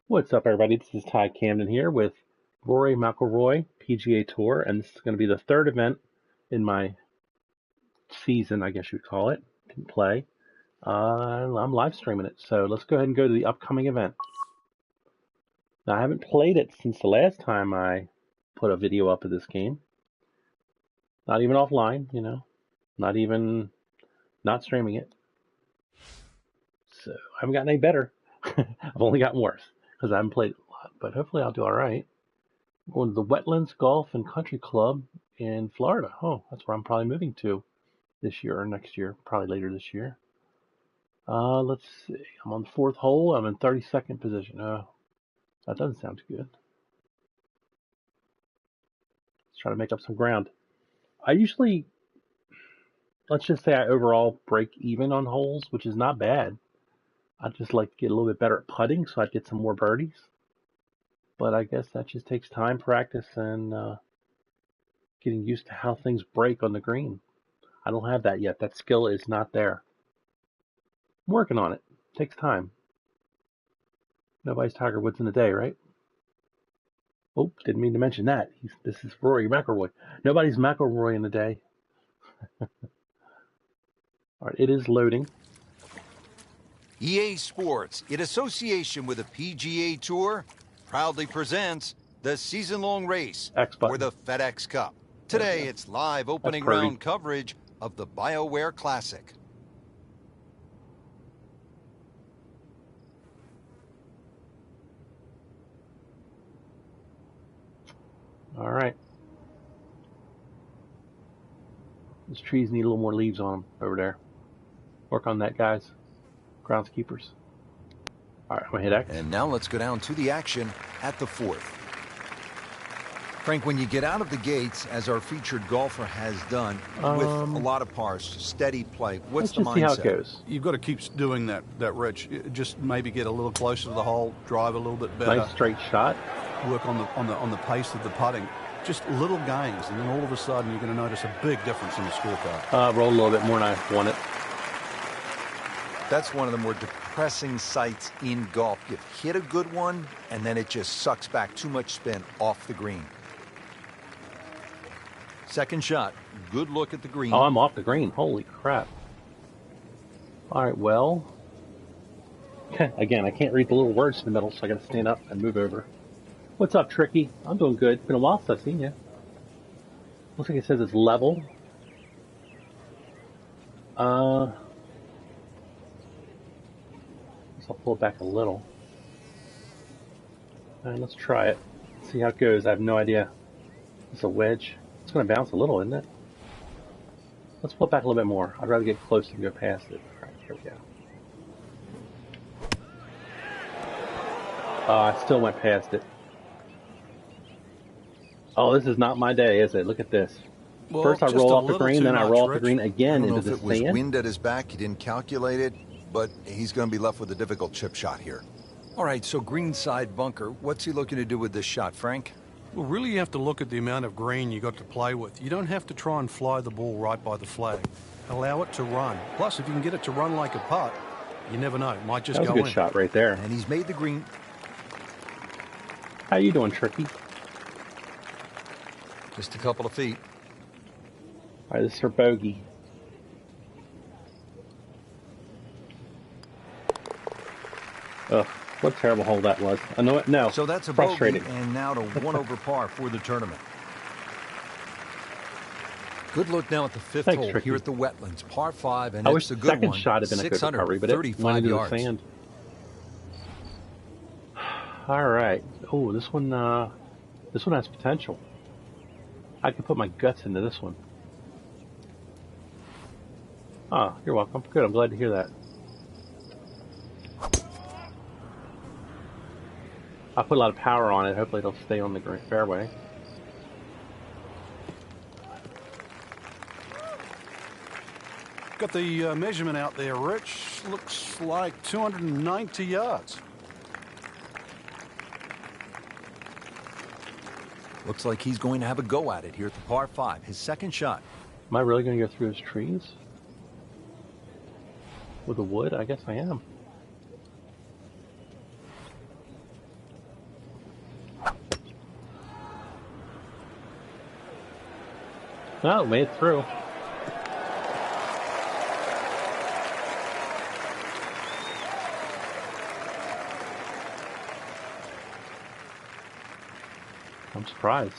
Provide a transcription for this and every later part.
What's up, everybody? This is Ty Camden here with Rory McIlroy PGA Tour, and this is going to be the third event in my season, I guess you'd call it, to play. I'm live streaming it, so let's go ahead and go to the upcoming event. Now, I haven't played it since the last time I put a video up of this game. Not even offline, not streaming it. So I haven't gotten any better. I've only gotten worse because I haven't played it a lot, but hopefully I'll do all right. I'm going to the Wetlands Golf and Country Club in Florida. Oh, that's where I'm probably moving to this year or next year, probably later this year. Let's see. I'm on the fourth hole. I'm in 32nd position. Oh, that doesn't sound too good. Let's try to make up some ground. I usually, let's just say I overall break even on holes, which is not bad. I'd just like to get a little bit better at putting so I'd get some more birdies. But I guess that just takes time, practice, and getting used to how things break on the green. I don't have that yet. That skill is not there. I'm working on it. Takes time. Nobody's Tiger Woods in a day, right? Oh, didn't mean to mention that. This is Rory McIlroy. Nobody's McIlroy in a day. All right, it is loading. EA Sports, in association with the PGA Tour, proudly presents the season-long race for the FedEx Cup. Today, it's live opening round coverage of the BioWare Classic. All right. These trees need a little more leaves on them over there. Work on that, guys. Groundskeepers. All right, I'm going to hit X. And now let's go down to the action at the fourth. Frank, when you get out of the gates, as our featured golfer has done, with a lot of pars, steady play, what's the mindset? Let's just see how it goes. You've got to keep doing that, Rich. Just maybe get a little closer to the hole, drive a little bit better. Nice straight shot. Work on the pace of the putting. Just little gains, and then all of a sudden you're going to notice a big difference in the scorecard. Rolled a little bit more than I wanted. That's one of the more depressing sights in golf. You've hit a good one, and then it just sucks back too much spin off the green. Second shot, good look at the green. Oh, I'm off the green. Holy crap. All right, well. Again, I can't read the little words in the middle, so I got to stand up and move over. What's up, Tricky? I'm doing good. It's been a while since I've seen you. Looks like it says it's level. I'll pull it back a little. All right, let's try it. See how it goes. I have no idea. It's a wedge. It's going to bounce a little, isn't it? Let's pull it back a little bit more. I'd rather get close than go past it. All right, here we go. I still went past it. Oh, this is not my day, is it? Look at this. Well, first I roll off the green, then I roll off the Rich. green again into the sand. I don't know if it was wind sand. at his back. He didn't calculate it, but he's going to be left with a difficult chip shot here. All right, so greenside bunker. What's he looking to do with this shot, Frank? Well, really you have to look at the amount of green you got to play with. You don't have to try and fly the ball right by the flag. Allow it to run. Plus, if you can get it to run like a putt, you never know. It might just go in. That was a good shot right there. And he's made the green. How you doing, Tricky? Just a couple of feet. All right, this is for bogey. Ugh, what a terrible hole that was. I know it. No, So that's a frustrating. bogey, and now to one over par for the tournament. Good look now at the fifth hole Tricky. here at the Wetlands, par 5, and I it's wish a the good second one. shot had been a good recovery, but it went 635 into yards. the sand. All right. Oh, this one has potential. I could put my guts into this one. Ah, you're welcome. Good. I'm glad to hear that. I put a lot of power on it. Hopefully it'll stay on the fairway. Got the measurement out there, Rich. Looks like 290 yards. Looks like he's going to have a go at it here at the par 5. His second shot. Am I really going to go through those trees? With the wood? I guess I am. No, made it through. I'm surprised.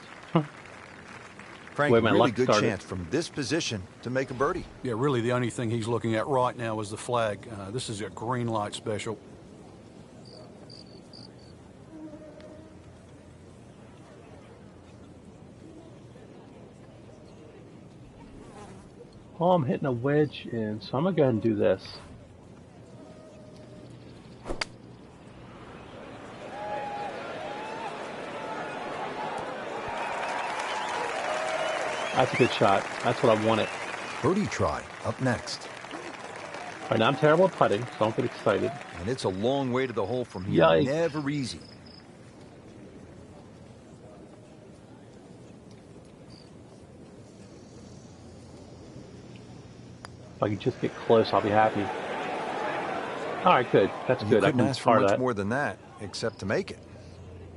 Frank, really good chance from this position to make a birdie. Yeah, really the only thing he's looking at right now is the flag. This is a green light special. Oh, I'm hitting a wedge in, so I'm going to go ahead and do this. That's a good shot. That's what I wanted. Birdie try up next. All right, now I'm terrible at putting, so don't get excited. And it's a long way to the hole from here. Yikes. Never easy. If I can just get close, I'll be happy. All right, good. That's good. I couldn't ask for much more than that, except to make it.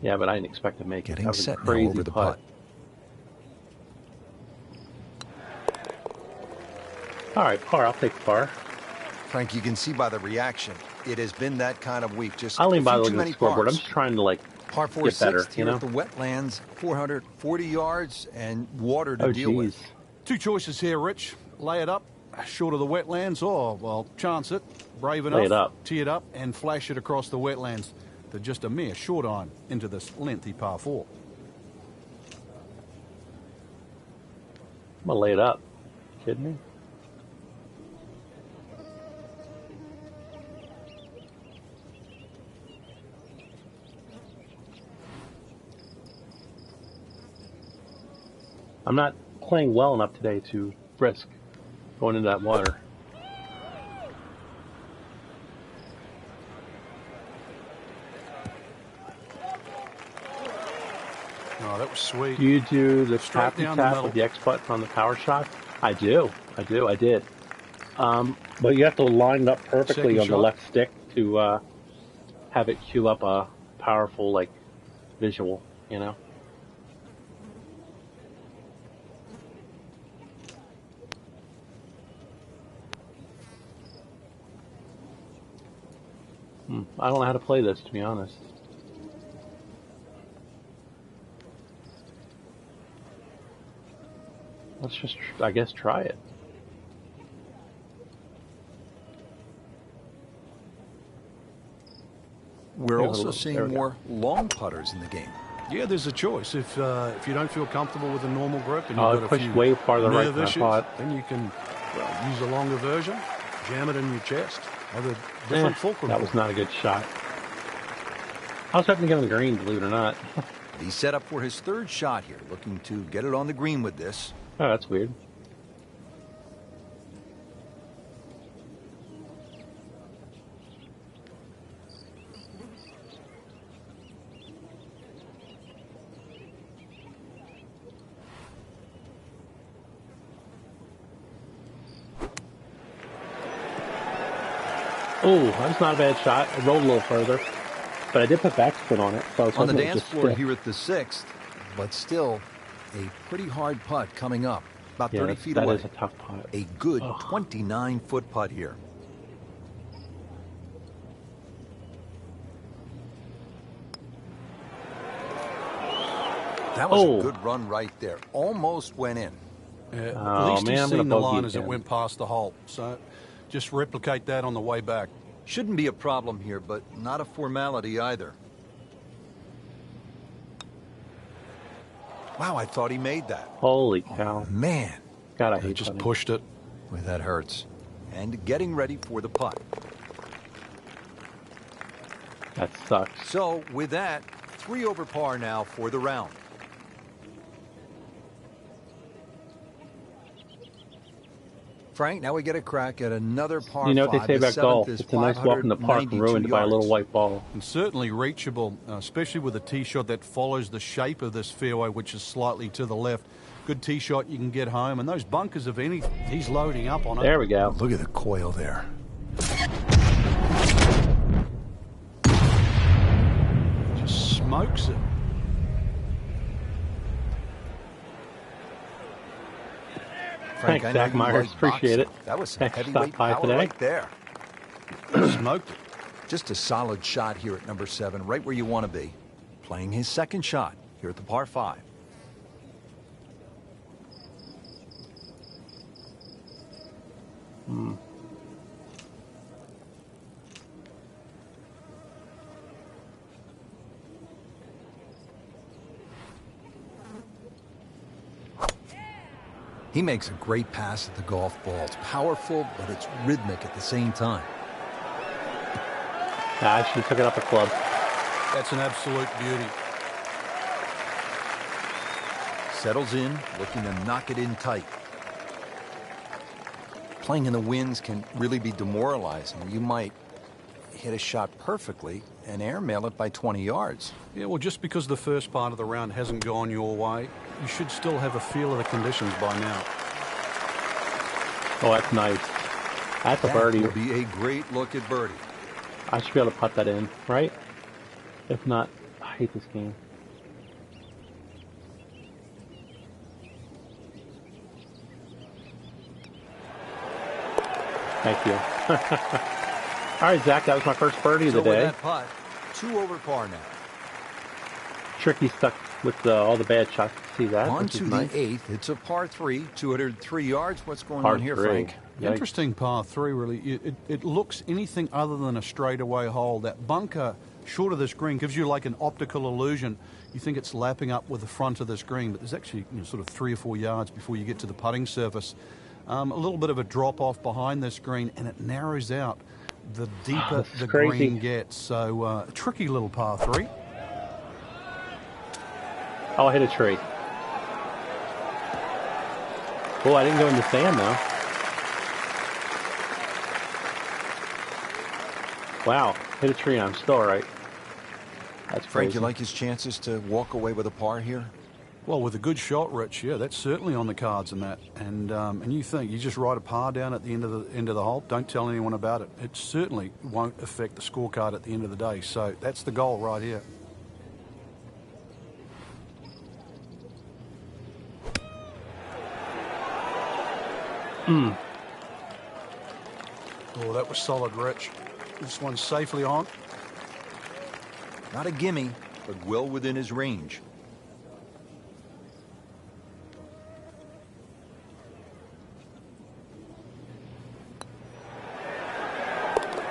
Yeah, but I didn't expect to make it. Getting set now over the putt. All right, par. I'll take the par. Frank, you can see by the reaction, it has been that kind of week. Just I lean by looking too at many the scoreboard. pars. I'm just trying to like Par 4 get better, here at the wetlands, 440 yards and water to deal with. Two choices here, Rich. Lay it up, short of the wetlands, or, well, chance it, brave enough, lay it up, tee it up, and flash it across the wetlands to just a mere short iron into this lengthy par 4. I'm gonna lay it up. You kidding me? I'm not playing well enough today to risk going into that water. Oh, that was sweet. Do you do the tap and tap with the X button on the power shot? I do. I did. But you have to line it up perfectly on the left stick to have it cue up a powerful, like, visual, you know? I don't know how to play this, to be honest. Let's just, I guess, try it. We're also seeing more long putters in the game. Yeah, there's a choice. If you don't feel comfortable with a normal grip and you've got a push few way farther right than I issues, thought, then you can use a longer version, jam it in your chest. Other different fulcrum. That was not a good shot. I was hoping to get on the green, believe it or not. He's set up for his third shot here, looking to get it on the green with this. Oh, that's weird. Oh, that's not a bad shot. I rolled a little further, but I did put backspin on it. So I was on the dance floor here at the 6th, but still a pretty hard putt coming up, about 30 feet away. That is a tough putt. A good 29-foot putt here. That was a good run right there. Almost went in. At least he's seen the line as it went past the hole. So just replicate that on the way back. Shouldn't be a problem here, but not a formality either. Wow, I thought he made that. Holy cow. Oh, man. God, I hate just pushed it. Boy, that hurts. And getting ready for the putt. That sucks. So, with that, 3 over par now for the round. Frank, now we get a crack at another par 5. You know what they say about golf? It's a nice walk in the park ruined by a little white ball. And certainly reachable, especially with a tee shot that follows the shape of this fairway, which is slightly to the left. Good tee shot, you can get home. And those bunkers, if any, he's loading up on it. There we go. Look at the coil there. Just smokes it. Frank. Thanks, Zach Myers. Appreciate it. That was some Thanks for heavyweight stopping by power today. right there. Smoked it. Just a solid shot here at number 7, right where you want to be. Playing his second shot here at the par 5. He makes a great pass at the golf ball. It's powerful, but it's rhythmic at the same time. I should have took it up a club. That's an absolute beauty. Settles in, looking to knock it in tight. Playing in the winds can really be demoralizing. You might hit a shot perfectly and airmail it by 20 yards. Yeah, well, just because the first part of the round hasn't gone your way, you should still have a feel of the conditions by now. Oh, that's nice. That's a birdie. That will be a great look at birdie. I should be able to putt that in, right? If not, I hate this game. Thank you. All right, Zach, that was my first birdie of the day. With that putt, 2 over par now. Tricky stuck with all the bad shots. See that? On to the nice. 8th. It's a par 3, 203 yards. What's going Par on here, 3. Frank? Yikes. Interesting par 3, really. It looks anything other than a straightaway hole. That bunker short of this green gives you like an optical illusion. You think it's lapping up with the front of this green, but there's actually sort of 3 or 4 yards before you get to the putting surface. A little bit of a drop off behind this green, and it narrows out the deeper the green gets. So a tricky little par 3. Oh, I hit a tree. Oh, I didn't go in the sand, though. Wow, hit a tree and I'm still all right. That's crazy. Frank, you like his chances to walk away with a par here? Well, with a good shot, Rich, yeah, that's certainly on the cards in that. And you think you just write a par down at the end of the hole. Don't tell anyone about it. It certainly won't affect the scorecard at the end of the day. So that's the goal right here. Oh, that was solid, Rich. This one's safely on. Not a gimme, but well within his range.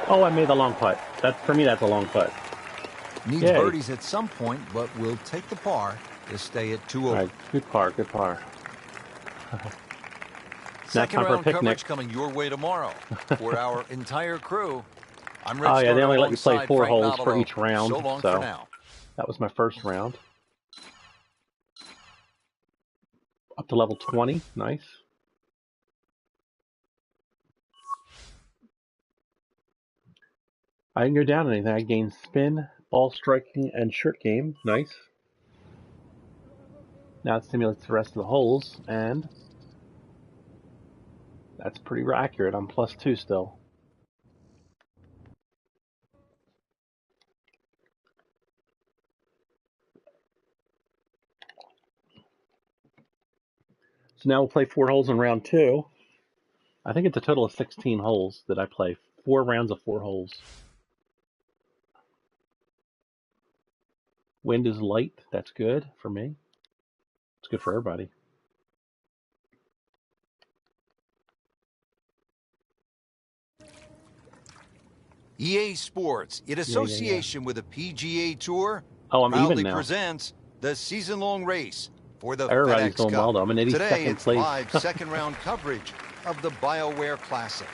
Oh, I made the long putt. For me, that's a long putt. Needs birdies at some point, but will take the par to stay at 2 over. All right, good par, good par. Second round coverage coming your way tomorrow for our entire crew. I'm Rich. Oh yeah, they only let you play 4 Frank holes for Navalo. each round. So long for now. That was my first round. Up to level 20, nice. I didn't go down anything. I gained spin, ball striking, and shirt game. Nice. Now it simulates the rest of the holes, and that's pretty accurate. I'm +2 still. So now we'll play 4 holes in round 2. I think it's a total of 16 holes that I play. 4 rounds of 4 holes. Wind is light. That's good for me. It's good for everybody. EA Sports, in association with the PGA Tour, I'm proudly even now. presents the season-long race for the Everybody's FedEx doing Cup. well, though. I'm in 82nd Today, it's place. live second-round coverage of the BioWare Classic.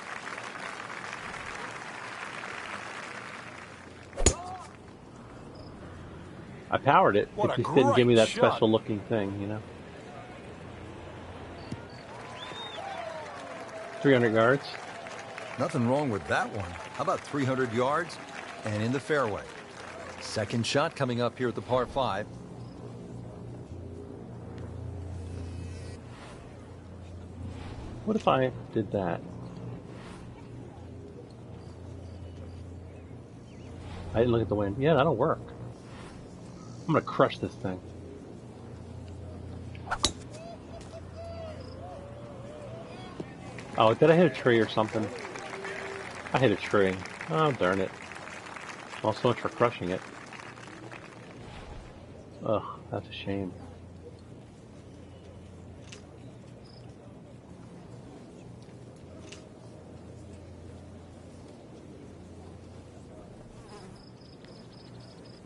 I powered it. What it a just didn't give me great that shot. special looking thing, you know. 300 yards. Nothing wrong with that one. How about 300 yards and in the fairway? Second shot coming up here at the par 5. What if I did that? I didn't look at the wind. Yeah, that'll work. I'm going to crush this thing. Oh, did I hit a tree or something? I hit a tree. Oh, darn it. Well, so much for crushing it. Ugh, that's a shame.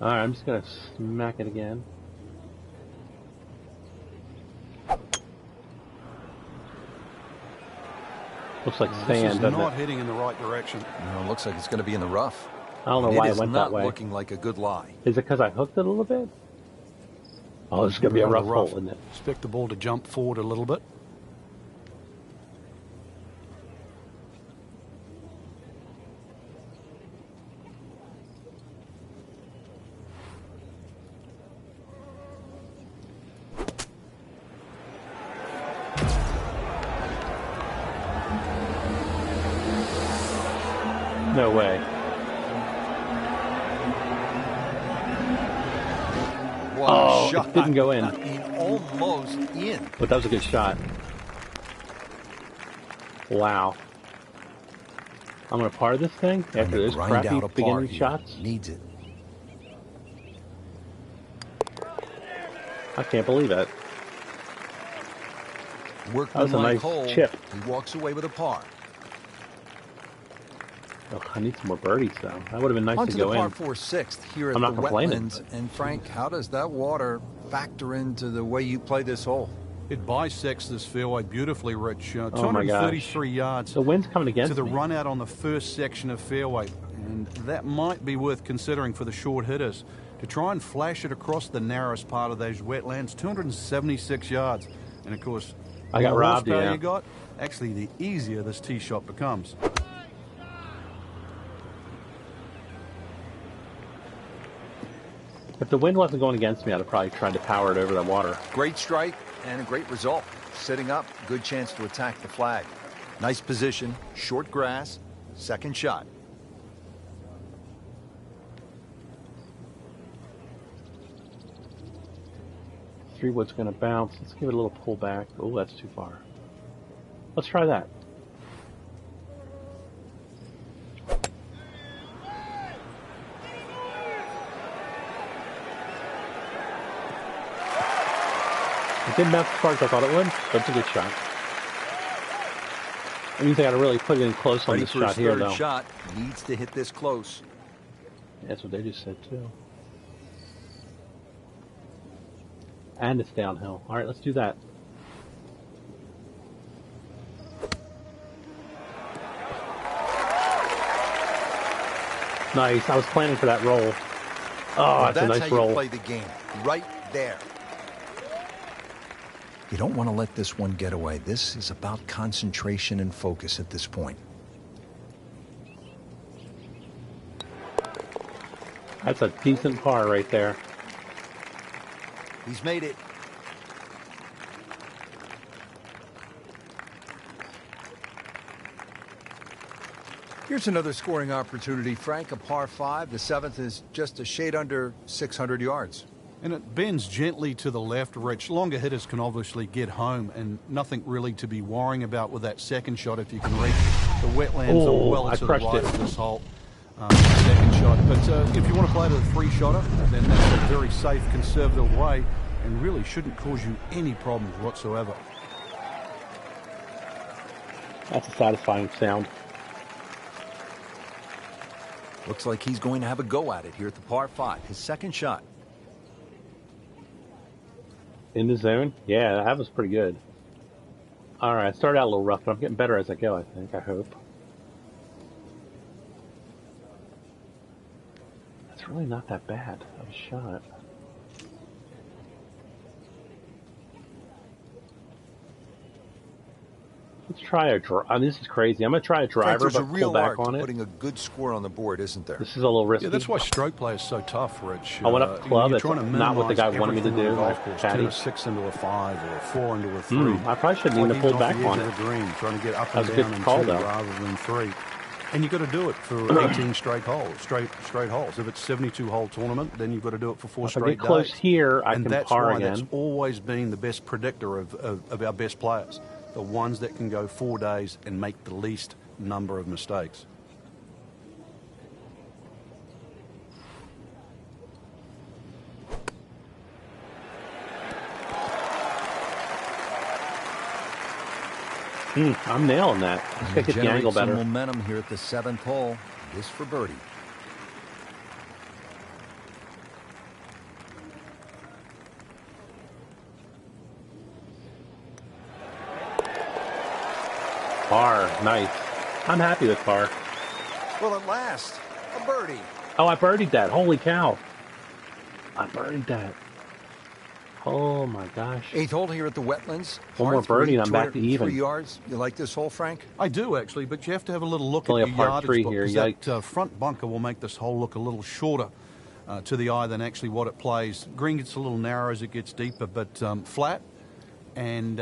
Alright, I'm just gonna smack it again. Looks like sand, this is doesn't not it? heading in the right direction. No, it looks like it's going to be in the rough. I don't know why it went that not way. looking like a good lie. Is it because I hooked it a little bit? Oh, this is going to be a rough hole, isn't it? Expect the ball to jump forward a little bit. No way. What Oh, a shot. it didn't go in. I mean, almost in. But that was a good shot. Wow. I'm going to par this thing after those crappy beginning shots. Needs it. I can't believe it. That was a nice chip. He walks away with a par. Oh, I need some more birdies, though. That would have been nice to go in. On to the par 4 sixth here at I'm the not complaining. wetlands. And Frank, how does that water factor into the way you play this hole? It bisects this fairway beautifully, Rich. Oh my gosh. 233 yards. The wind's coming against to the me. run out on the first section of fairway. And that might be worth considering for the short hitters. To try and flash it across the narrowest part of those wetlands, 276 yards. And of course, I got robbed, yeah. you got, actually the easier this tee shot becomes. If the wind wasn't going against me, I'd have probably tried to power it over the water. Great strike and a great result. Sitting up, good chance to attack the flag. Nice position, short grass, second shot. Three wood's going to bounce. Let's give it a little pull back. Oh, that's too far. Let's try that. It didn't bounce as far as I thought it would, but it's a good shot. That means I got to really put it in close on this shot here, though. Shot needs to hit this close. That's what they just said, too. And it's downhill. All right, let's do that. Nice. I was planning for that roll. Oh, that's a nice roll. That's how you play the game. Right there. You don't want to let this one get away. This is about concentration and focus at this point. That's a decent par right there. He's made it. Here's another scoring opportunity, Frank. A par 5. The 7th is just a shade under 600 yards. And it bends gently to the left, Rich. Longer hitters can obviously get home, and nothing really to be worrying about with that second shot if you can reach. The wetlands are well to the right of this hole. Second shot. But if you want to play to the three-shotter, then that's a very safe, conservative way and really shouldn't cause you any problems whatsoever. That's a satisfying sound. Looks like he's going to have a go at it here at the par 5. His second shot. In the zone? Yeah, that was pretty good. All right, I started out a little rough, but I'm getting better as I go, I think, I hope. That's really not that bad of a shot. Let's try a drive. This is crazy. I'm going to try a driver, but pull back on it. Putting a good score on the board, isn't there? This is a little risky. Yeah, that's why stroke play is so tough, Rich. I went up club. That's not what the guy wanted me to do. Turn a 6 into a 5 or a 4 into a 3. I probably shouldn't even pull back on it. The green, trying to get up and down in 2 rather than 3. And you've got to do it for 18 straight holes, straight holes. If it's 72-hole tournament, then you've got to do it for 4 straight days. If I get close here, I can par again. And that's always been the best predictor of our best players. the ones that can go 4 days and make the least number of mistakes. I'm nailing that. Let's get the angle better. Some momentum here at the 7th hole. This for birdie. Par, nice. I'm happy with par. Well, at last, a birdie. Oh, I birdied that. Holy cow. I birdied that. Oh my gosh. 8th hole here at the Wetlands. One more birdie and I'm back to even. 3 yards. You like this hole, Frank? I do, actually, but you have to have a little look Only at a your par yardage 3 book, here. because that front bunker will make this hole look a little shorter to the eye than actually what it plays. Green gets a little narrow as it gets deeper, but flat and,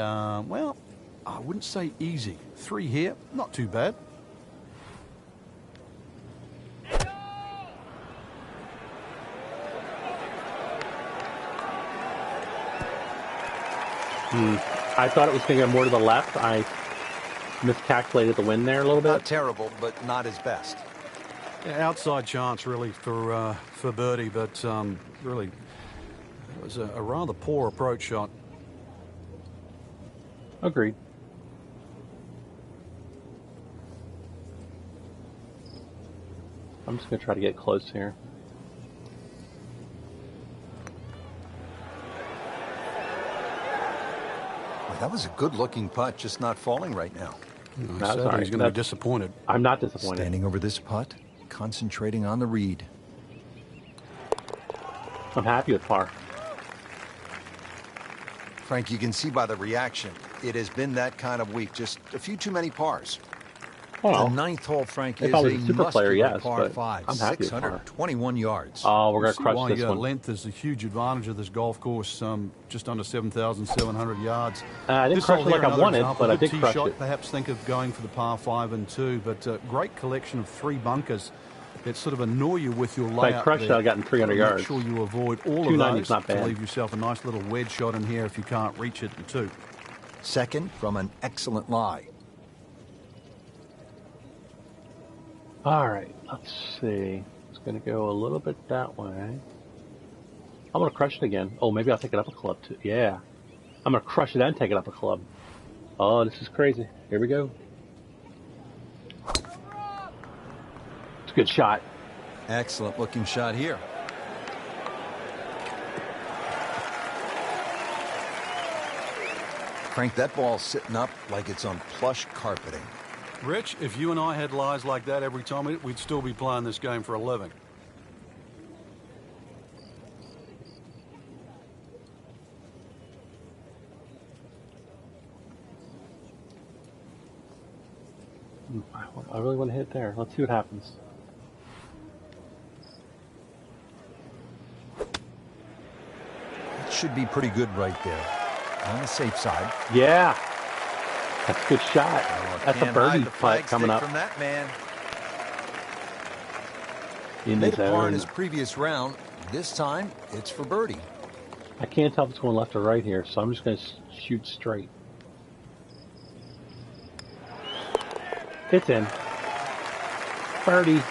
well, I wouldn't say easy. 3 here, not too bad. I thought it was going to go more to the left. I miscalculated the wind there a little bit. Not terrible, but not his best. Yeah, outside chance, really, for birdie, but really, it was a rather poor approach shot. Agreed. I'm just going to try to get close here. That was a good-looking putt, just not falling right now. He's going to be disappointed. I'm not disappointed. Standing over this putt, concentrating on the read. I'm happy with par. Frank, you can see by the reaction, it has been that kind of week. Just a few too many pars. Well, the 9th hole, Frank, if is I was a a super player, yes, par but 5, I'm happy with par. 621 yards. Oh, we're going to crush this one. Length is a huge advantage of this golf course. Just under 7,700 yards. I didn't crush it like I wanted, but I did crush it. Perhaps think of going for the par 5 and 2, but a great collection of 3 bunkers that sort of annoy you with your layout. If I crushed it, I got in 300 yards. Make sure you avoid all of 290 those is not bad. to leave yourself a nice little wedge shot in here if you can't reach it in 2. Second from an excellent lie. All right, let's see. It's going to go a little bit that way. I'm going to crush it again. Oh, maybe I'll take it up a club too. Yeah. I'm going to crush it and take it up a club. Oh, this is crazy. Here we go. It's a good shot. Excellent looking shot here. Frank, that ball's sitting up like it's on plush carpeting. Rich, if you and I had lies like that every time, we'd still be playing this game for a living. I really want to hit there. Let's see what happens. It should be pretty good right there. On the safe side. Yeah. That's a good shot. That's a birdie putt coming up. From that man. In the zone. Par in his previous round. This time, it's for birdie. I can't tell if it's going left or right here, so I'm just going to shoot straight. It's in. Birdie.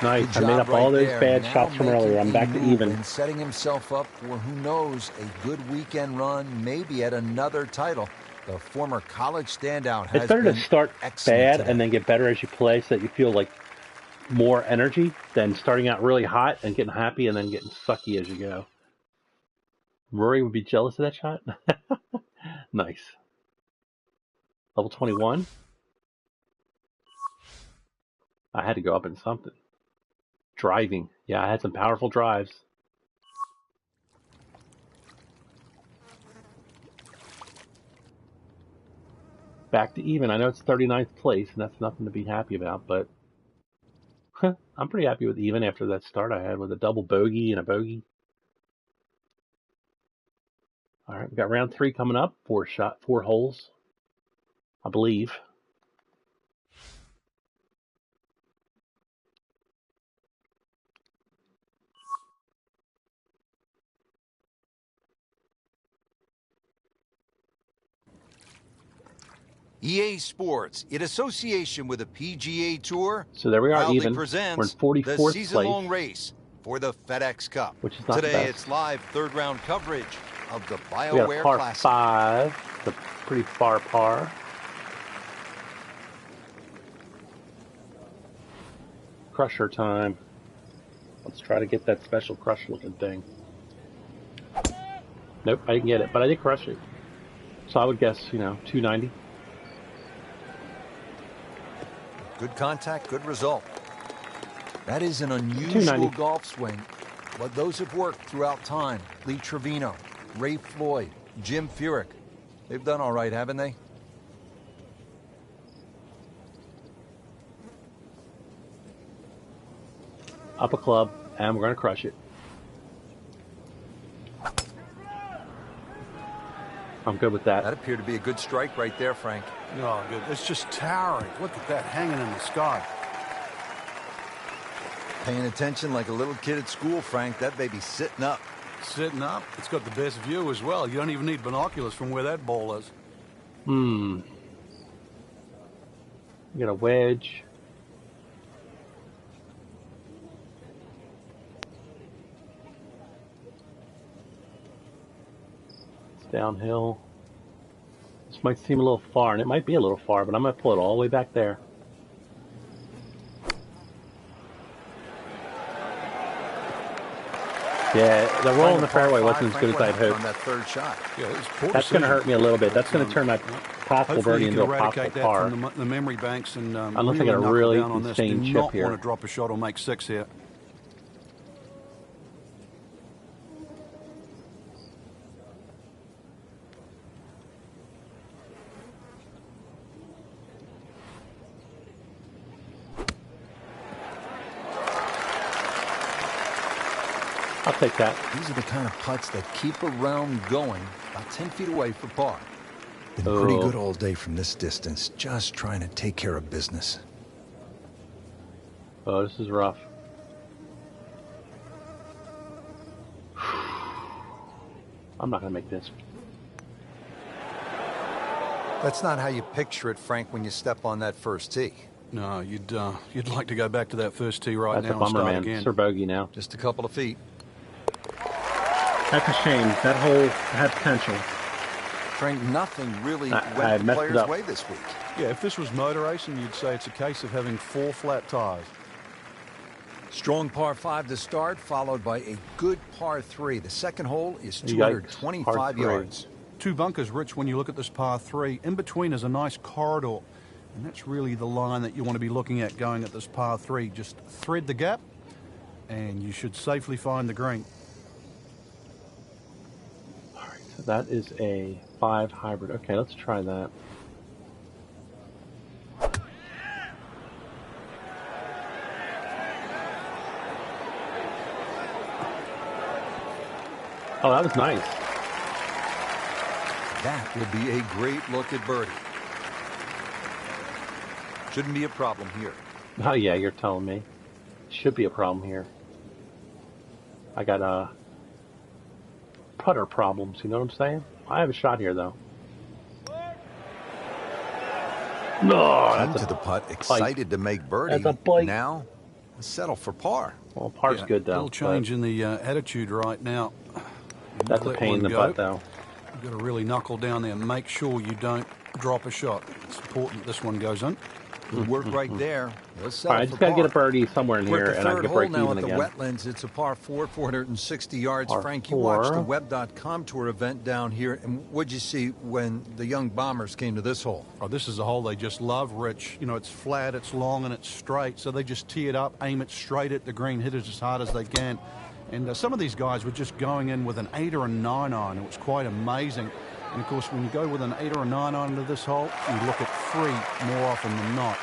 Nice. I made up all those bad shots from earlier. I'm back to even. And setting himself up for, who knows, a good weekend run, maybe at another title. The former college standout has It's better to start bad today. and then get better as you play so that you feel like more energy than starting out really hot and getting happy and then getting sucky as you go. Rory would be jealous of that shot. Nice. Level 21. I had to go up in something. Driving. Yeah, I had some powerful drives. Back to even. I know it's 39th place, and that's nothing to be happy about, but I'm pretty happy with even after that start I had with a double bogey and a bogey. All right, we got round 3 coming up. 4 holes, I believe. EA Sports, in association with the PGA Tour, so there we are, proudly even. presents We're in 44th the season-long place, race for the FedEx Cup. which is not Today, the best. it's live third-round coverage of the BioWare We got a par Classic. 5, it's a pretty far par. Crusher time. Let's try to get that special crush-looking thing. Nope, I didn't get it, but I did crush it. So I would guess, 290. Good contact, good result. That is an unusual golf swing, but those have worked throughout time. Lee Trevino, Ray Floyd, Jim Furyk. They've done all right, haven't they? Up a club, and we're going to crush it. I'm good with that. That appeared to be a good strike right there, Frank. Oh, good. It's just towering. Look at that hanging in the sky. Paying attention like a little kid at school, Frank. That baby's sitting up. Sitting up. It's got the best view as well. You don't even need binoculars from where that ball is. We got a wedge. Downhill. This might seem a little far, and it might be a little far, but I'm going to pull it all the way back there. Yeah, the roll in the fairway wasn't as good as I'd hoped. On that third shot. Yeah, it's that's going to hurt me a little bit. That's going to turn my possible birdie into a possible par. From the memory banks and unless I get a really insane chip here. Do not want to drop a shot or make 6 here. I'll take that. These are the kind of putts that keep a round going about 10 feet away for par. Been pretty good all day from this distance, just trying to take care of business. Oh, this is rough. I'm not going to make this. That's not how you picture it, Frank, when you step on that first tee. No, you'd like to go back to that first tee right now. That's a bummer, man. Again. Sir bogey now. Just a couple of feet. That's a shame. That hole had potential. Frank, nothing really I went the messed it player's up. way this week. Yeah, if this was motor racing, you'd say it's a case of having 4 flat tires. Strong par 5 to start, followed by a good par 3. The second hole is 225 yards. 2 bunkers, Rich, when you look at this par 3. In between is a nice corridor. And that's really the line that you want to be looking at going at this par 3. Just thread the gap, and you should safely find the green. All right, so that is a 5 hybrid. Okay, let's try that. Oh, that was nice. That would be a great look at birdie. Shouldn't be a problem here. Oh, yeah, you're telling me. Should be a problem here. I got putter problems, you know what I'm saying? I have a shot here, though. No, Into the putt, excited to make birdie. That's a bite. Now, settle for par. Well, par's good, though. A little change in the attitude right now. That's a pain in the butt, though. You've got to really knuckle down there and make sure you don't drop a shot. It's important this one goes in. Good work right there. All right, I just got to get a birdie somewhere in here, and I can break even again. Now at the Wetlands, it's a par 4, 460 yards. Par Frank, 4. you watched the Web.com Tour event down here, and what'd you see when the young bombers came to this hole? Oh, this is a hole they just love, Rich. You know, it's flat, it's long, and it's straight, so they just tee it up, aim it straight at the green, hit it as hard as they can. And some of these guys were just going in with an 8 or a 9 iron. It was quite amazing. And, of course, when you go with an 8 or a 9 iron into this hole, you look at 3 more often than not.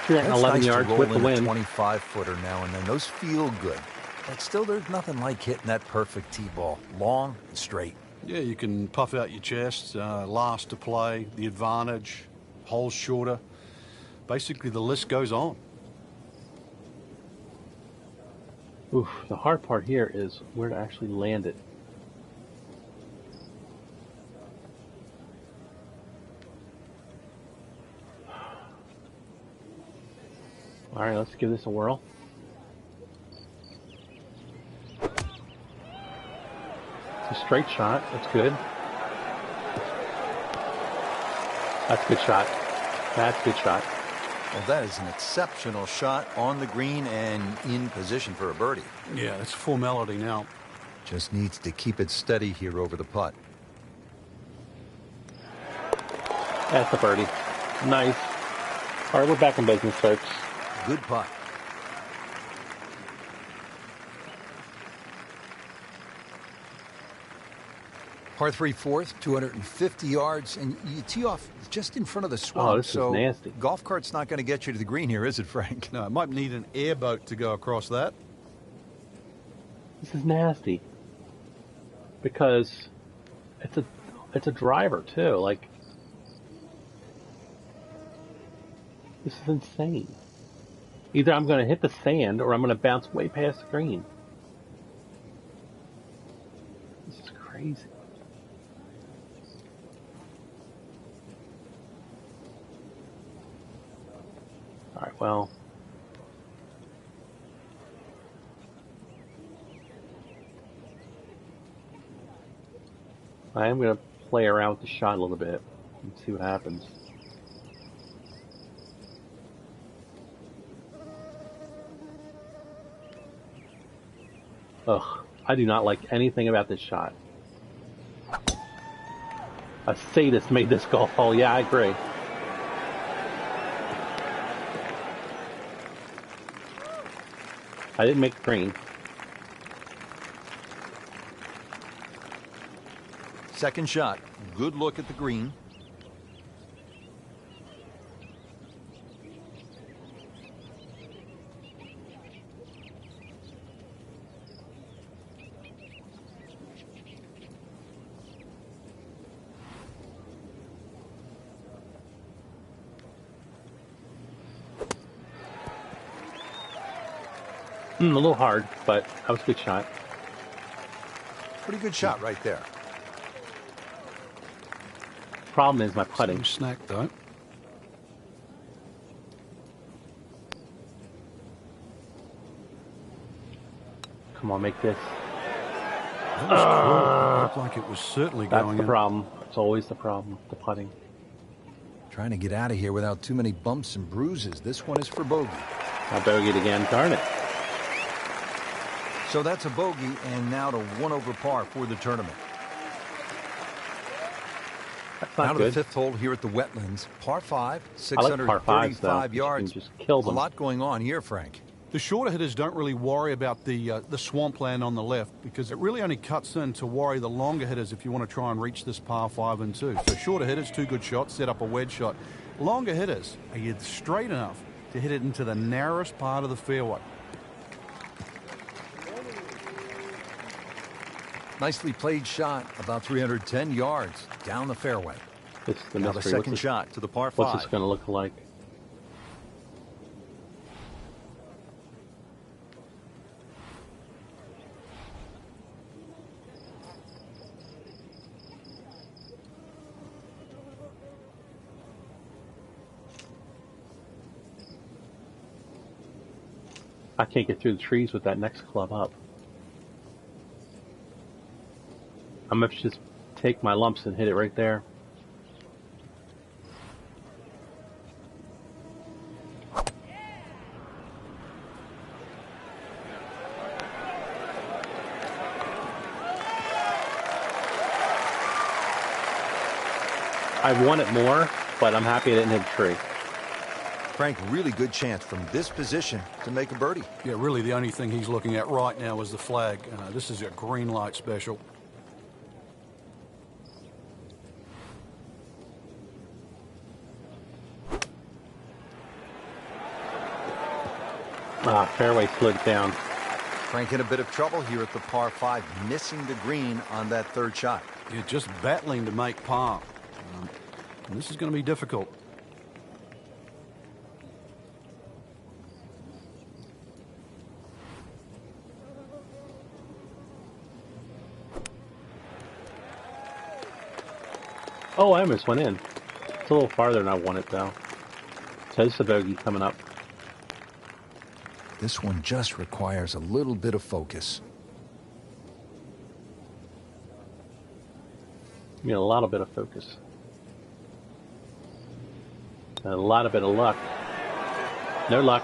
11 yards with the wind. 25-footer now and then. Those feel good. But still, there's nothing like hitting that perfect tee ball. Long and straight. Yeah, you can puff out your chest, last to play, the advantage, holes shorter. Basically, the list goes on. Oof, the hard part here is where to actually land it. All right, let's give this a whirl. It's a straight shot. That's good. That's a good shot. That's a good shot. Well, that is an exceptional shot on the green and in position for a birdie. Yeah, it's formality now. Just needs to keep it steady here over the putt. That's a birdie. Nice. All right, we're back in business, folks. Good putt. Par 3 fourth, 250 yards, and you tee off just in front of the swamp. Oh, this is nasty. Golf cart's not going to get you to the green here, is it, Frank? No, it might need an airboat to go across that. This is nasty. Because it's a driver too. Like, this is insane. Either I'm going to hit the sand or I'm going to bounce way past the green. This is crazy. All right, well. I am going to play around with the shot a little bit and see what happens. Ugh, I do not like anything about this shot. A sadist made this golf hole. Yeah, I agree. I didn't make the green. Second shot. Good look at the green. A little hard, but that was a good shot. Pretty good shot right there. Problem is my putting. Some snack though. Come on, make this. That was cool. It looked like it was certainly going in. That's the problem. It's always the problem, the putting. Trying to get out of here without too many bumps and bruises. This one is for bogey. I bogeyed again. Darn it. So that's a bogey, and now to 1 over par for the tournament. That's not now to good. the 5th hole here at the Wetlands. Par 5, I like par 5s, 635 yards. Just kill them. A lot going on here, Frank. The shorter hitters don't really worry about the swampland on the left because it really only cuts in to worry the longer hitters if you want to try and reach this par 5 and 2. So shorter hitters, 2 good shots, set up a wedge shot. Longer hitters, are you straight enough to hit it into the narrowest part of the fairway? Nicely played shot, about 310 yards down the fairway. This is the now mystery. the second shot to the par 5. What's this going to look like? I can't get through the trees with that next club up. I'm going to just take my lumps and hit it right there. I want it more, but I'm happy I didn't hit a tree. Frank, really good chance from this position to make a birdie. Yeah, really the only thing he's looking at right now is the flag. This is a green light special. Fairway slid down. Frank in a bit of trouble here at the par 5, missing the green on that third shot. You're just battling to make par. And this is going to be difficult. Oh, I almost went in. It's a little farther than I wanted, though. So this is a bogey coming up. This one just requires a little bit of focus. You need a lot of bit of focus. And a lot of bit of luck. No luck.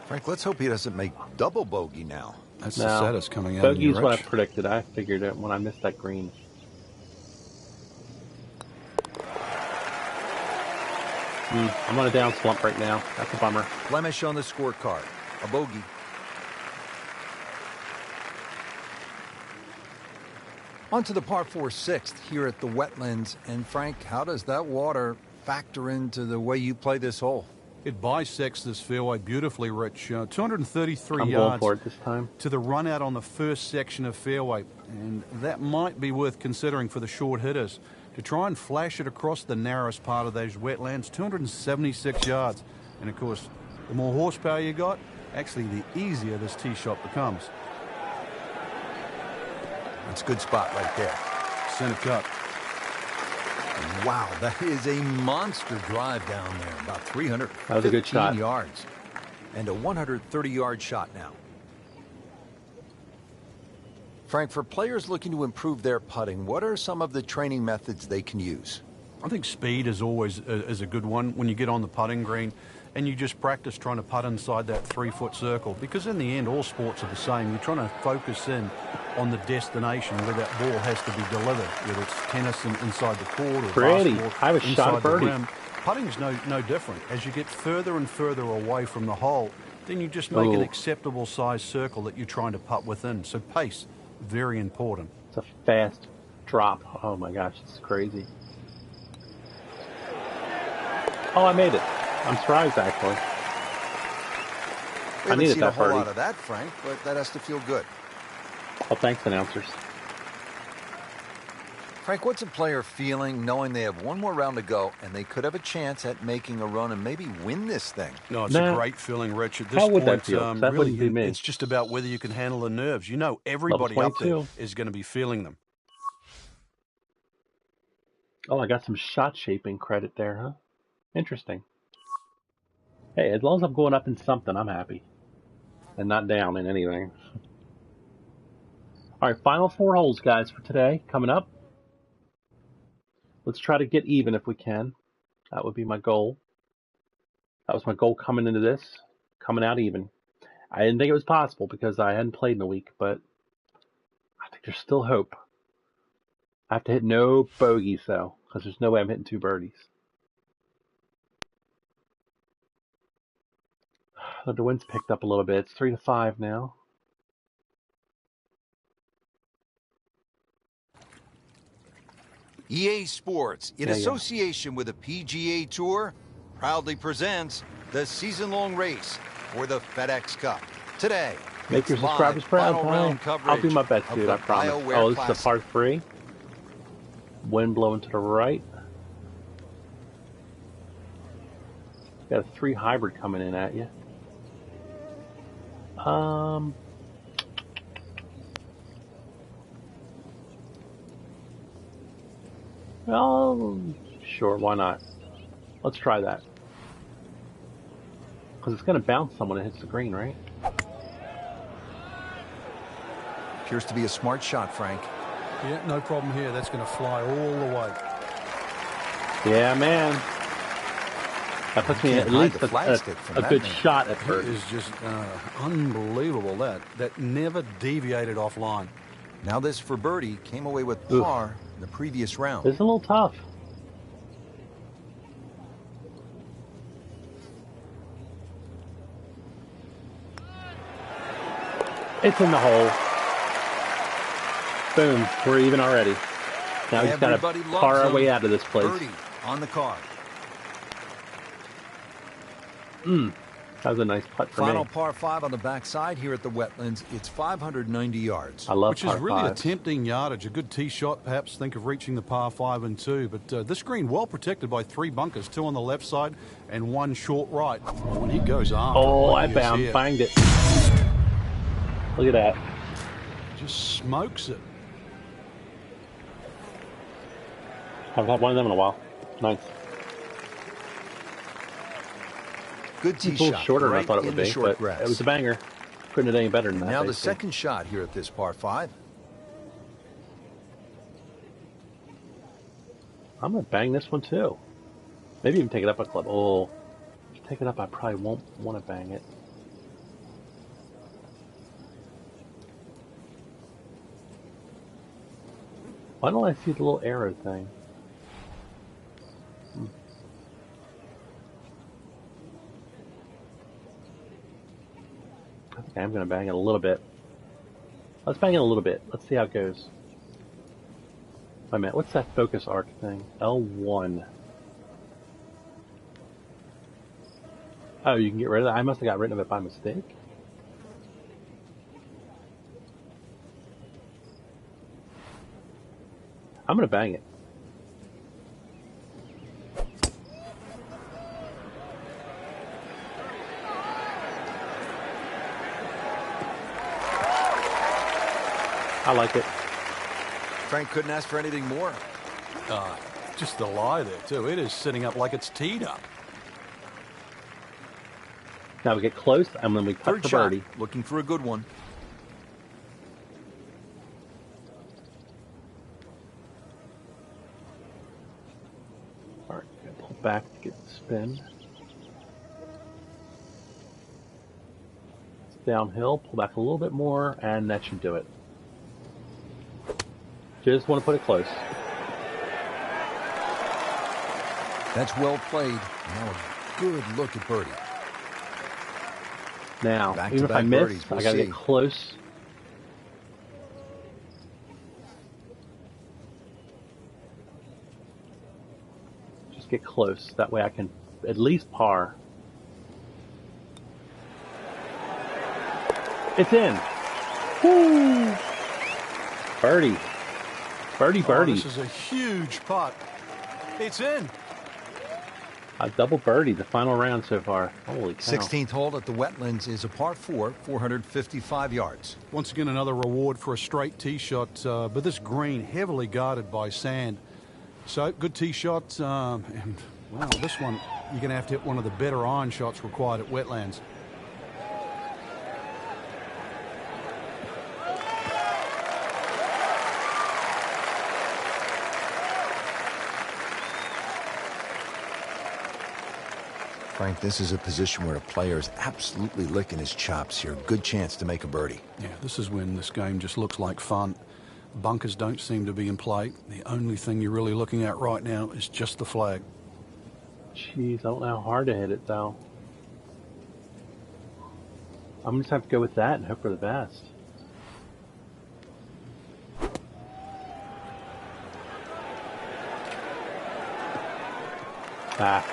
Frank, let's hope he doesn't make double bogey now. That's the saddest coming out. Bogey's what I predicted. I figured it when I missed that green. I'm on a down slump right now. That's a bummer. Blemish on the scorecard. A bogey. On to the par 4 sixth here at the Wetlands. And Frank, how does that water factor into the way you play this hole? It bisects this fairway beautifully, Rich. 233 I'm yards going for it this time. to the run out on the first section of fairway. And that might be worth considering for the short hitters. To try and flash it across the narrowest part of those wetlands, 276 yards. And of course, the more horsepower you got, actually the easier this tee shot becomes. That's a good spot right there. Center cut. Wow, that is a monster drive down there. About 315 yards. And a 130-yard shot now. Frank, for players looking to improve their putting, what are some of the training methods they can use? I think speed is always a good one when you get on the putting green and you just practice trying to putt inside that 3-foot circle, because in the end all sports are the same. You're trying to focus in on the destination where that ball has to be delivered, whether it's tennis inside the court or basketball I was shot birdie. Putting's no different. As you get further and further away from the hole, then you just make an acceptable size circle that you're trying to putt within. So pace, very important. It's a fast drop. Oh my gosh, it's crazy. Oh, I made it. I'm surprised, actually. I needed that birdie. A whole lot of that, Frank, but that has to feel good. Oh, thanks, announcers. Frank, what's a player feeling knowing they have one more round to go and they could have a chance at making a run and maybe win this thing? No, it's a great feeling, Rich. At this How would point, that feel? That really, wouldn't be me. It's just about whether you can handle the nerves. You know, everybody up there is going to be feeling them. Oh, I got some shot shaping credit there, huh? Interesting. Hey, as long as I'm going up in something, I'm happy. And not down in anything. All right, final 4 holes, guys, for today. Coming up. Let's try to get even if we can. That would be my goal. That was my goal coming into this. Coming out even. I didn't think it was possible because I hadn't played in a week, but I think there's still hope. I have to hit no bogeys, though, because there's no way I'm hitting 2 birdies. The wind's picked up a little bit. It's 3-5 now. EA Sports, in association with the PGA Tour, proudly presents the season-long race for the FedEx Cup. Today, make your subscribers proud. I'll do my best, dude. I promise. Oh, this is a par 3. Wind blowing to the right. Got a 3 hybrid coming in at you. Well, sure, why not? Let's try that. Because it's going to bounce someone that hits the green, right? Appears to be a smart shot, Frank. Yeah, no problem here. That's going to fly all the way. Yeah, man. That puts me at least a good shot at first. It is just unbelievable that never deviated offline. Now this for birdie came away with par in the previous round. It's a little tough. It's in the hole. Boom, we're even already. Now we just got to par our way out of this place. Birdie on the card. That was a nice putt for me. Final par 5 on the backside here at the Wetlands. It's 590 yards. I love Which is really a tempting yardage. A good tee shot, perhaps think of reaching the par 5 and 2. But this green well protected by 3 bunkers, 2 on the left side and 1 short right. When he goes after. Oh, I banged it. Look at that. Just smokes it. I haven't had one of them in a while. Nice. Good tee It's a little shot shorter right than I thought it in would the be, short but grass. it was a banger. Couldn't have done any better than that. Now the basically. second shot here at this par 5. I'm going to bang this one too. Maybe even take it up a club. Oh, take it up, I probably won't want to bang it. Why don't I see the little arrow thing? I think I'm going to bang it a little bit. Let's bang it a little bit. Let's see how it goes. Wait a minute, what's that focus arc thing? L1. Oh, you can get rid of that? I must have got rid of it by mistake. I'm going to bang it. I like it. Frank couldn't ask for anything more. Just the lie there, too. It is sitting up like it's teed up. Now we get close, and then we cut for birdie. Looking for a good one. All right, pull back to get the spin. It's downhill, pull back a little bit more, and that should do it. Just want to put it close. That's well played. Now a good look at birdie. Now, even if I miss, I got to get close. Just get close. That way I can at least par. It's in. Woo! Birdie. Birdie, birdie. Oh, this is a huge putt. It's in. A double birdie, the final round so far. Holy cow. 16th hole at the Wetlands is a par 4, 455 yards. Once again, another reward for a straight tee shot, but this green heavily guarded by sand. So, good tee shot, and, wow, this one, you're going to have to hit one of the better iron shots required at Wetlands. Frank, this is a position where a player is absolutely licking his chops here. Good chance to make a birdie. Yeah, this is when this game just looks like fun. Bunkers don't seem to be in play. The only thing you're really looking at right now is just the flag. Jeez, I don't know how hard to hit it, though. I'm just have to go with that and hope for the best.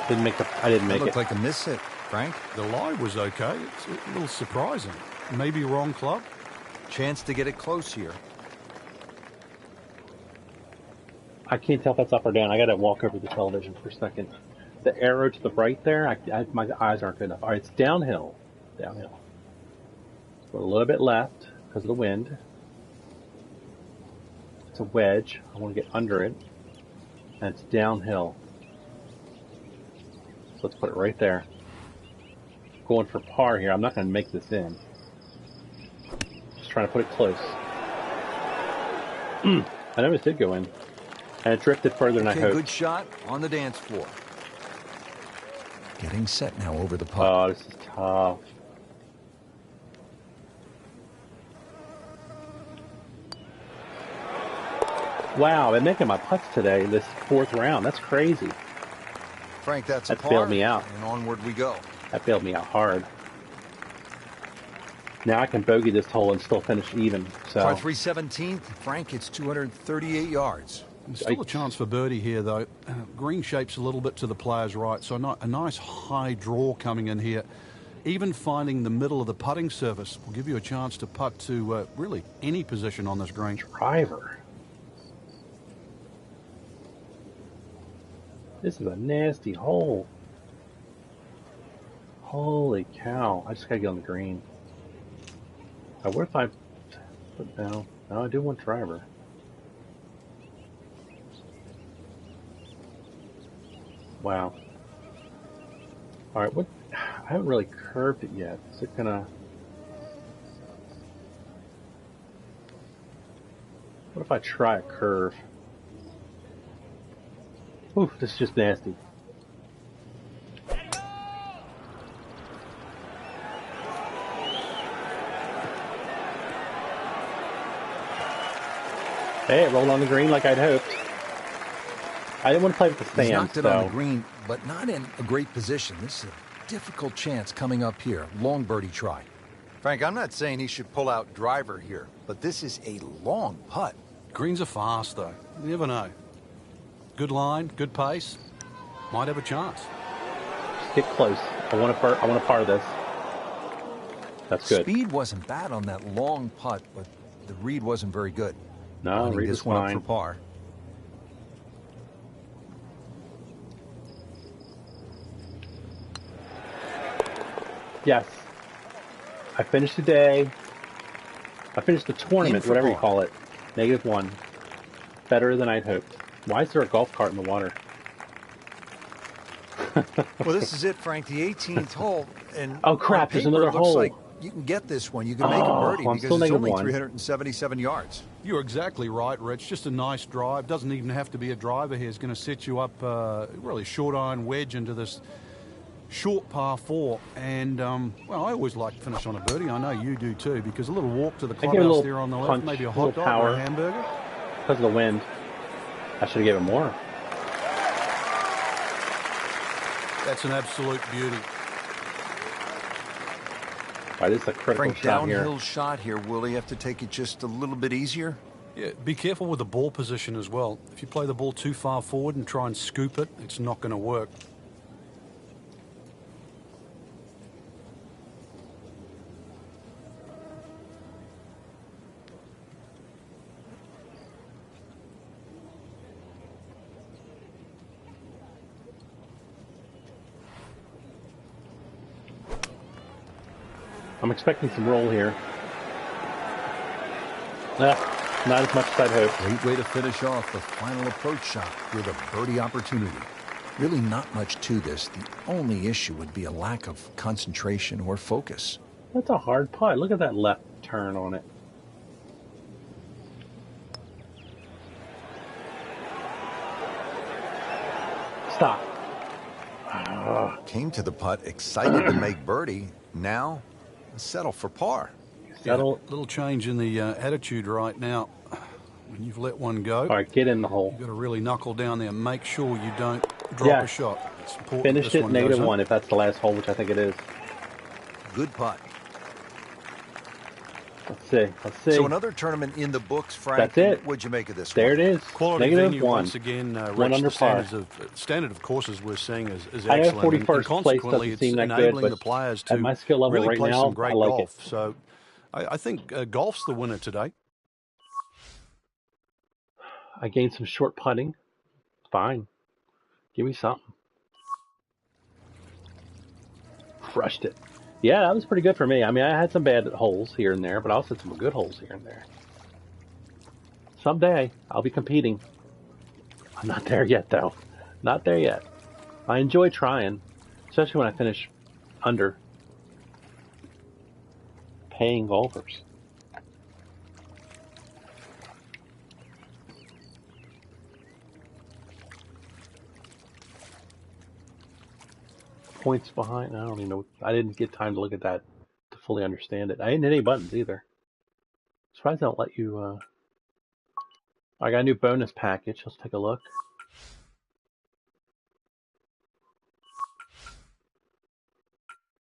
Didn't make I didn't make it. Looked like a miss hit, Frank. The lie was okay. It's a little surprising. Maybe wrong club. Chance to get it close here. I can't tell if that's up or down. I got to walk over the television for a second. The arrow to the right there, my eyes aren't good enough. All right, it's downhill. Downhill. Go a little bit left because of the wind. It's a wedge. I want to get under it. And it's downhill. So let's put it right there. Going for par here. I'm not going to make this in. Just trying to put it close. I know it did go in. And it drifted further than I hoped. Good shot on the dance floor. Getting set now over the putt. Oh, this is tough. Wow, they're making my putts today, this fourth round. That's crazy. Frank, that's a par. That bailed me out. And onward we go. That bailed me out hard. Now I can bogey this hole and still finish even. So. Par 3 17th, Frank, it's 238 yards. Still a chance for birdie here, though. Green shape's a little bit to the player's right, so a nice high draw coming in here. Even finding the middle of the putting surface will give you a chance to putt to really any position on this green. Driver. This is a nasty hole. Holy cow. I just gotta get on the green. What if I put down? No, I do want driver. Wow. Alright, what? I haven't really curved it yet. Is it gonna... What if I try a curve? Oof, this is just nasty. Hey, it rolled on the green like I'd hoped. I didn't want to play with the stands, He's knocked it on the green, but not in a great position. This is a difficult chance coming up here. Long birdie try. Frank, I'm not saying he should pull out driver here, but this is a long putt. Greens are fast, though. You never know. Good line, good pace. Might have a chance. Get close. I want a part of this. That's good. Speed wasn't bad on that long putt, but the read wasn't very good. No, read this one fine. up for par. Yes. I finished the day. I finished the tournament, whatever you call it. -1. Better than I'd hoped. Why is there a golf cart in the water? Well, this is it, Frank. The 18th hole. And oh, crap. There's another hole. Like you can get this one. You can make a birdie because it's only 377 yards. You're exactly right, Rich. Just a nice drive. Doesn't even have to be a driver here. It's going to set you up really short iron wedge into this short par 4. And, well, I always like to finish on a birdie. I know you do too, because a little walk to the clubhouse there on the left, maybe a hot dog or a hamburger. Because of the wind. I should have given more. That's an absolute beauty. All right, this is a critical Frank, shot here. Downhill shot here. Will he have to take it just a little bit easier? Yeah, be careful with the ball position as well. If you play the ball too far forward and try and scoop it, it's not going to work. I'm expecting some roll here. Not as much as I'd hoped. Great way to finish off the final approach shot with a birdie opportunity. Really not much to this. The only issue would be a lack of concentration or focus. That's a hard putt. Look at that left turn on it. Stop. Came to the putt excited to make birdie. Now, settle for par. Settle. Yeah, little change in the attitude right now. When you've let one go. All right, get in the hole. You've got to really knuckle down there. Make sure you don't drop a shot. It's important. Finished it -1 if that's the last hole, which I think it is. Good putt. Let's see. Let's see. So another tournament in the books, Frank. That's it. What'd you make of this? There one? it is. Quality venue once again. One under par. Standard of courses we're seeing is excellent. I know 41st and consequently, place doesn't seem it's that enabling good, the players to at my skill level really right play now, some great I like golf. it. So I think golf's the winner today. I gained some short putting. Fine. Give me something. Crushed it. Yeah, that was pretty good for me. I mean, I had some bad holes here and there, but I also had some good holes here and there. Someday, I'll be competing. I'm not there yet, though. Not there yet. I enjoy trying, especially when I finish under paying golfers. Points behind. I don't even know. I didn't get time to look at that to fully understand it. I didn't hit any buttons either. Surprised they don't let you. I got a new bonus package. Let's take a look.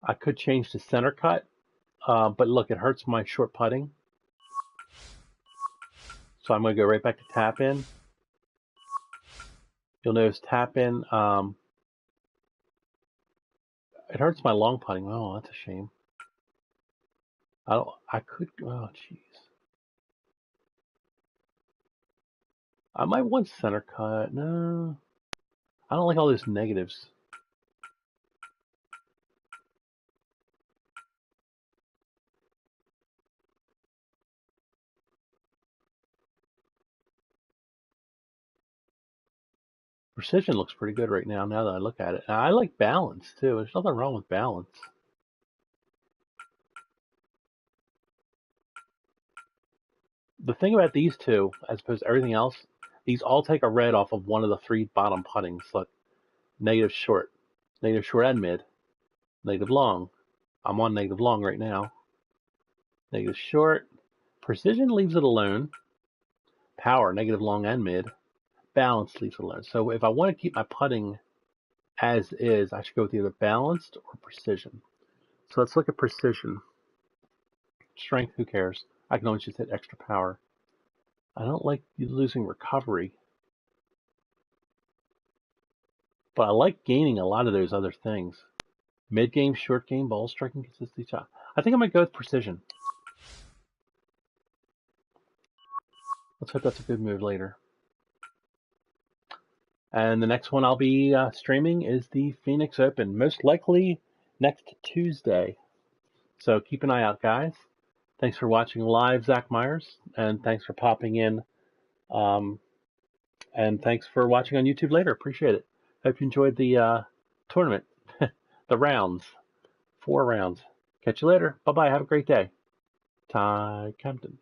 I could change to center cut, but look, it hurts my short putting. So I'm going to go right back to tap in. You'll notice tap in. It hurts my long putting. Oh, that's a shame. I could. Oh, jeez. I might want center cut. No, I don't like all those negatives. Precision looks pretty good right now. Now that I look at it, and I like balance too. There's nothing wrong with balance. The thing about these two, as opposed to everything else, these all take a red off of one of the 3 bottom puttings. Look, negative short and mid, negative long. I'm on negative long right now. Negative short. Precision leaves it alone. Power, negative long and mid. Balance leaves it alone. So if I want to keep my putting as is, I should go with either balanced or precision. So let's look at precision. Strength, who cares? I can always just hit extra power. I don't like losing recovery, but I like gaining a lot of those other things. Mid game, short game, ball striking, consistency shot. I think I might go with precision. Let's hope that's a good move later. And the next one I'll be streaming is the Phoenix Open, most likely next Tuesday. So keep an eye out, guys. Thanks for watching live, Zach Myers, and thanks for popping in. And thanks for watching on YouTube later. Appreciate it. Hope you enjoyed the tournament, the rounds, 4 rounds. Catch you later. Bye-bye. Have a great day. Ty Compton.